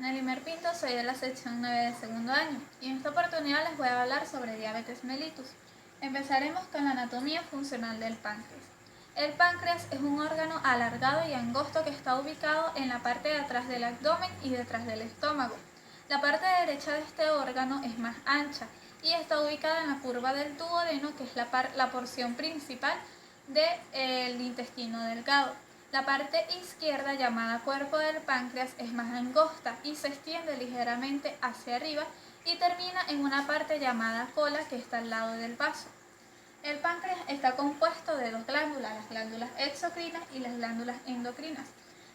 Nelly Merpinto, soy de la sección 9 de segundo año y en esta oportunidad les voy a hablar sobre diabetes mellitus. Empezaremos con la anatomía funcional del páncreas. El páncreas es un órgano alargado y angosto que está ubicado en la parte de atrás del abdomen y detrás del estómago. La parte derecha de este órgano es más ancha y está ubicada en la curva del duodeno, que es la porción principal del intestino delgado. La parte izquierda, llamada cuerpo del páncreas, es más angosta y se extiende ligeramente hacia arriba y termina en una parte llamada cola, que está al lado del vaso. El páncreas está compuesto de dos glándulas, las glándulas exocrinas y las glándulas endocrinas.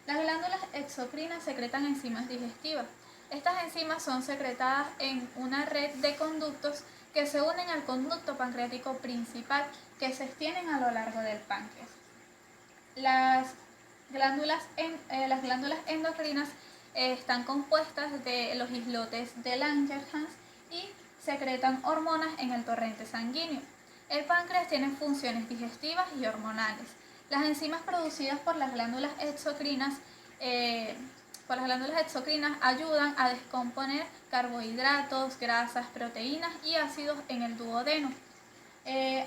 Las glándulas exocrinas secretan enzimas digestivas. Estas enzimas son secretadas en una red de conductos que se unen al conducto pancreático principal, que se extienden a lo largo del páncreas. Las glándulas endocrinas están compuestas de los islotes de Langerhans y secretan hormonas en el torrente sanguíneo. El páncreas tiene funciones digestivas y hormonales. Las enzimas producidas por las glándulas exocrinas ayudan a descomponer carbohidratos, grasas, proteínas y ácidos en el duodeno.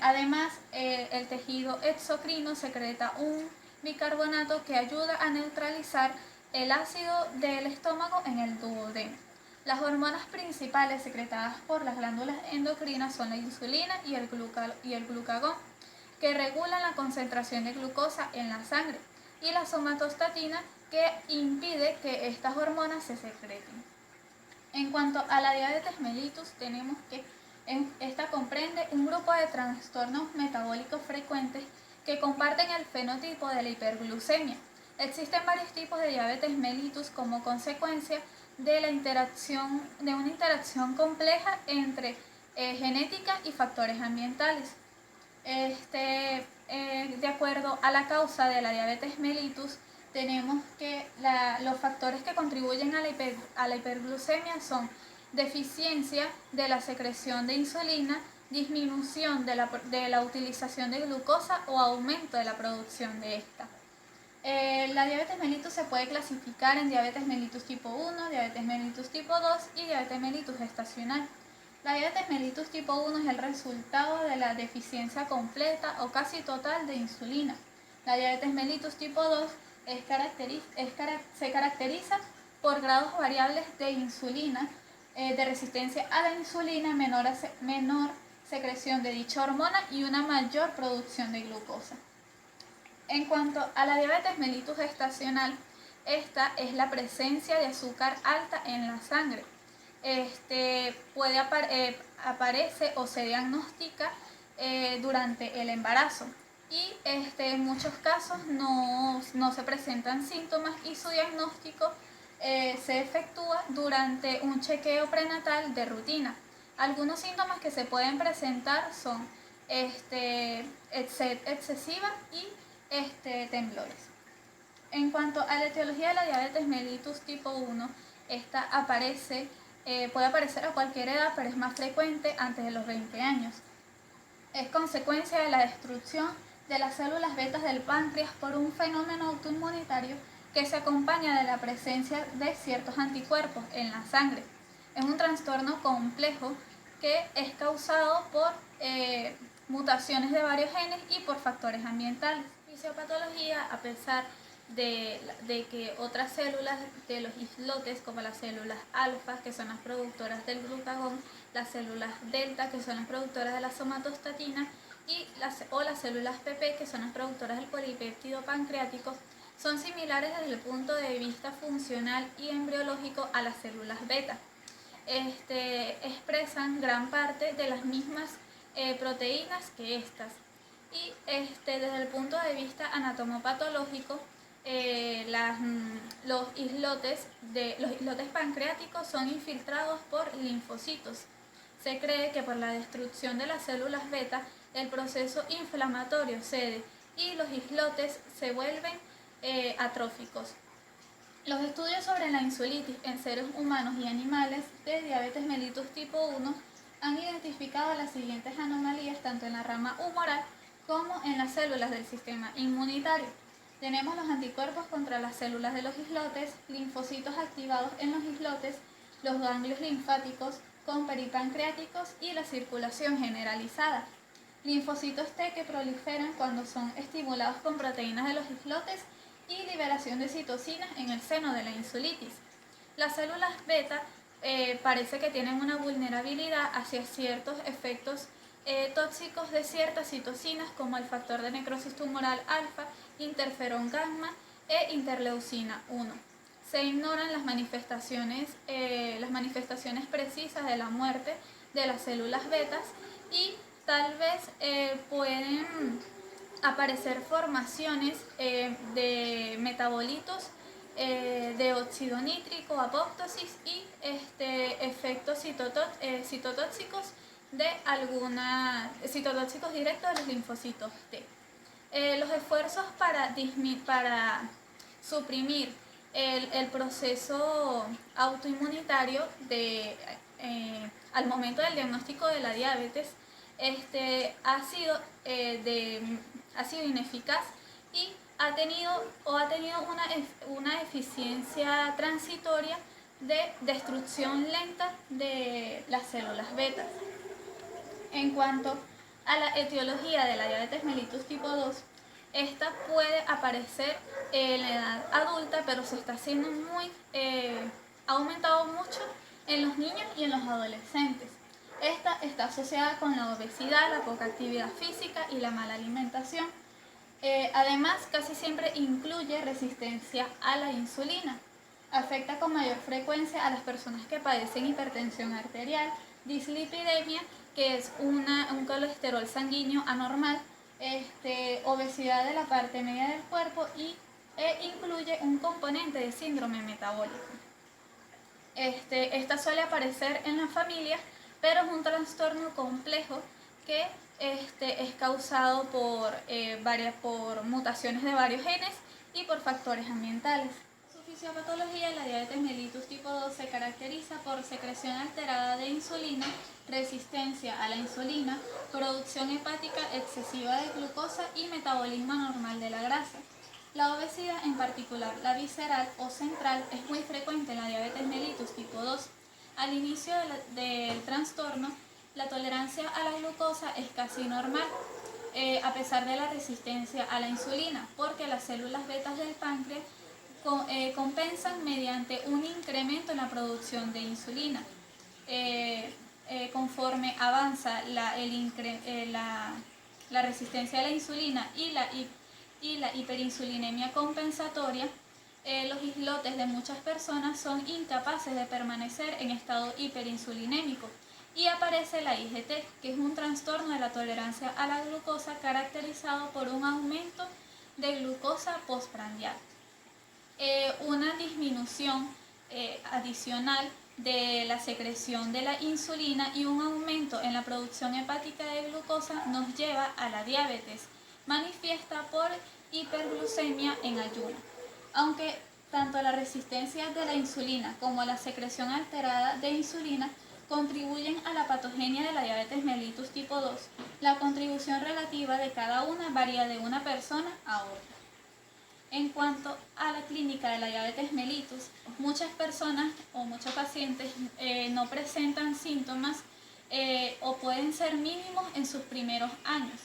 Además, el tejido exocrino secreta un bicarbonato que ayuda a neutralizar el ácido del estómago en el duodeno. Las hormonas principales secretadas por las glándulas endocrinas son la insulina y el glucagón, que regulan la concentración de glucosa en la sangre, y la somatostatina, que impide que estas hormonas se secreten. En cuanto a la diabetes mellitus, tenemos que esta comprende un grupo de trastornos metabólicos frecuentes que comparten el fenotipo de la hiperglucemia. Existen varios tipos de diabetes mellitus como consecuencia de una interacción compleja entre genética y factores ambientales. De acuerdo a la causa de la diabetes mellitus, tenemos que los factores que contribuyen a la hiperglucemia son deficiencia de la secreción de insulina, disminución de la utilización de glucosa o aumento de la producción de esta. La diabetes mellitus se puede clasificar en diabetes mellitus tipo 1, diabetes mellitus tipo 2 y diabetes mellitus gestacional. La diabetes mellitus tipo 1 es el resultado de la deficiencia completa o casi total de insulina. La diabetes mellitus tipo 2 se caracteriza por grados variables de insulina, de resistencia a la insulina, menor secreción de dicha hormona y una mayor producción de glucosa. En cuanto a la diabetes mellitus gestacional, esta es la presencia de azúcar alta en la sangre. Aparece o se diagnostica durante el embarazo y en muchos casos no se presentan síntomas y su diagnóstico se efectúa durante un chequeo prenatal de rutina. Algunos síntomas que se pueden presentar son excesiva y temblores. En cuanto a la etiología de la diabetes mellitus tipo 1, esta puede aparecer a cualquier edad, pero es más frecuente antes de los 20 años. Es consecuencia de la destrucción de las células betas del páncreas por un fenómeno autoinmunitario que se acompaña de la presencia de ciertos anticuerpos en la sangre. Es un trastorno complejo que es causado por mutaciones de varios genes y por factores ambientales. Fisiopatología, a pesar de que otras células de los islotes, como las células alfa, que son las productoras del glucagón, las células delta, que son las productoras de la somatostatina, o las células PP, que son las productoras del polipéptido pancreático, son similares desde el punto de vista funcional y embriológico a las células beta. Expresan gran parte de las mismas proteínas que estas. Y desde el punto de vista anatomopatológico, los islotes pancreáticos son infiltrados por linfocitos. Se cree que por la destrucción de las células beta, el proceso inflamatorio cede y los islotes se vuelven atróficos. Los estudios sobre la insulitis en seres humanos y animales de diabetes mellitus tipo 1 han identificado las siguientes anomalías tanto en la rama humoral como en las células del sistema inmunitario. Tenemos los anticuerpos contra las células de los islotes, linfocitos activados en los islotes, los ganglios linfáticos con peripancreáticos y la circulación generalizada. Linfocitos T que proliferan cuando son estimulados con proteínas de los islotes y liberación de citocinas en el seno de la insulitis. Las células beta parece que tienen una vulnerabilidad hacia ciertos efectos tóxicos de ciertas citocinas como el factor de necrosis tumoral alfa, interferón gamma e interleucina 1. Se ignoran las manifestaciones precisas de la muerte de las células betas y tal vez pueden aparecer formaciones de metabolitos de óxido nítrico, apoptosis y efectos citotóxicos citotóxicos directos de los linfocitos T. Los esfuerzos para suprimir el proceso autoinmunitario al momento del diagnóstico de la diabetes ha sido ineficaz y ha tenido una eficiencia transitoria de destrucción lenta de las células betas. En cuanto a la etiología de la diabetes mellitus tipo 2, esta puede aparecer en la edad adulta, pero se está haciendo ha aumentado mucho en los niños y en los adolescentes. Esta está asociada con la obesidad, la poca actividad física y la mala alimentación. Además, casi siempre incluye resistencia a la insulina. Afecta con mayor frecuencia a las personas que padecen hipertensión arterial, dislipidemia, que es un colesterol sanguíneo anormal, obesidad de la parte media del cuerpo e incluye un componente de síndrome metabólico. Esta suele aparecer en la familia, pero es un trastorno complejo que es causado por mutaciones de varios genes y por factores ambientales. Su fisiopatología, la diabetes mellitus tipo 2 se caracteriza por secreción alterada de insulina, resistencia a la insulina, producción hepática excesiva de glucosa y metabolismo anormal de la grasa. La obesidad, en particular la visceral o central, es muy frecuente en la diabetes mellitus tipo 2. Al inicio del trastorno, la tolerancia a la glucosa es casi normal, a pesar de la resistencia a la insulina, porque las células betas del páncreas compensan mediante un incremento en la producción de insulina. Conforme avanza la resistencia a la insulina y la hiperinsulinemia compensatoria, los islotes de muchas personas son incapaces de permanecer en estado hiperinsulinémico y aparece la IGT, que es un trastorno de la tolerancia a la glucosa caracterizado por un aumento de glucosa postprandial. Una disminución adicional de la secreción de la insulina y un aumento en la producción hepática de glucosa nos lleva a la diabetes, manifiesta por hiperglucemia en ayuno. Aunque tanto la resistencia de la insulina como la secreción alterada de insulina contribuyen a la patogenia de la diabetes mellitus tipo 2, la contribución relativa de cada una varía de una persona a otra. En cuanto a la clínica de la diabetes mellitus, muchas personas o muchos pacientes no presentan síntomas o pueden ser mínimos en sus primeros años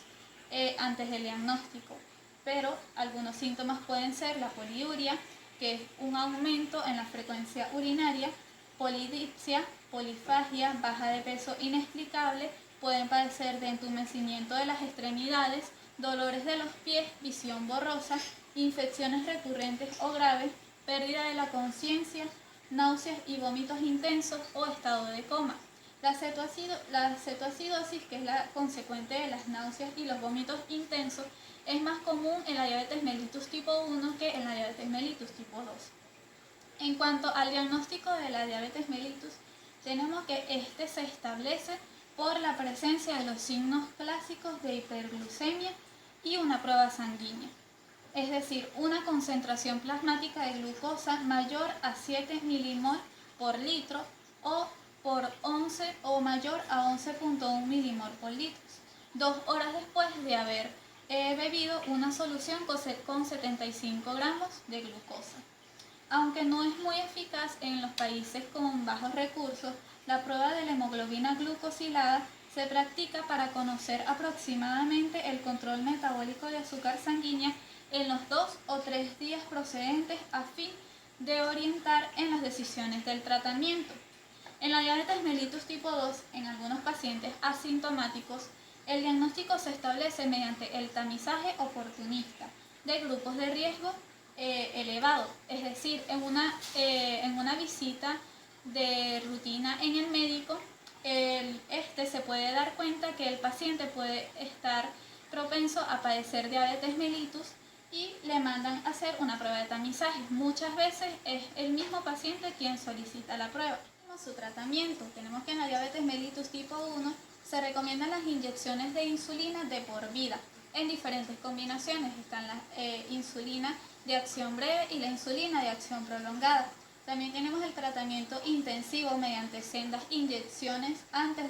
antes del diagnóstico, pero algunos síntomas pueden ser la poliuria, que es un aumento en la frecuencia urinaria, polidipsia, polifagia, baja de peso inexplicable, pueden padecer de entumecimiento de las extremidades, dolores de los pies, visión borrosa, infecciones recurrentes o graves, pérdida de la conciencia, náuseas y vómitos intensos o estado de coma. La cetoacidosis, que es la consecuente de las náuseas y los vómitos intensos, es más común en la diabetes mellitus tipo 1 que en la diabetes mellitus tipo 2. En cuanto al diagnóstico de la diabetes mellitus, tenemos que se establece por la presencia de los signos clásicos de hiperglucemia y una prueba sanguínea, es decir, una concentración plasmática de glucosa mayor a 7 milimol por litro o por 11 o mayor a 11.1 milimol por litro, 2 horas después de haber he bebido una solución con 75 gramos de glucosa. Aunque no es muy eficaz en los países con bajos recursos, la prueba de la hemoglobina glucosilada se practica para conocer aproximadamente el control metabólico de azúcar sanguínea en los 2 o 3 días procedentes a fin de orientar en las decisiones del tratamiento. En la diabetes mellitus tipo 2, en algunos pacientes asintomáticos, el diagnóstico se establece mediante el tamizaje oportunista de grupos de riesgo elevado, es decir, en una visita de rutina en el médico, se puede dar cuenta que el paciente puede estar propenso a padecer diabetes mellitus y le mandan a hacer una prueba de tamizaje. Muchas veces es el mismo paciente quien solicita la prueba. Su tratamiento. Tenemos que en la diabetes mellitus tipo 1 se recomiendan las inyecciones de insulina de por vida en diferentes combinaciones. Están la insulina de acción breve y la insulina de acción prolongada. También tenemos el tratamiento intensivo mediante sendas inyecciones antes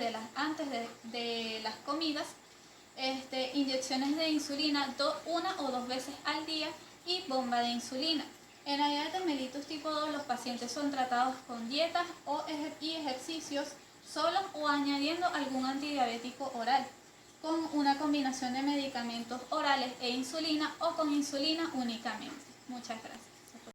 de las comidas, inyecciones de insulina una o dos veces al día y bomba de insulina. En la diabetes mellitus tipo 2 los pacientes son tratados con dietas y ejercicios solos o añadiendo algún antidiabético oral, con una combinación de medicamentos orales e insulina o con insulina únicamente. Muchas gracias.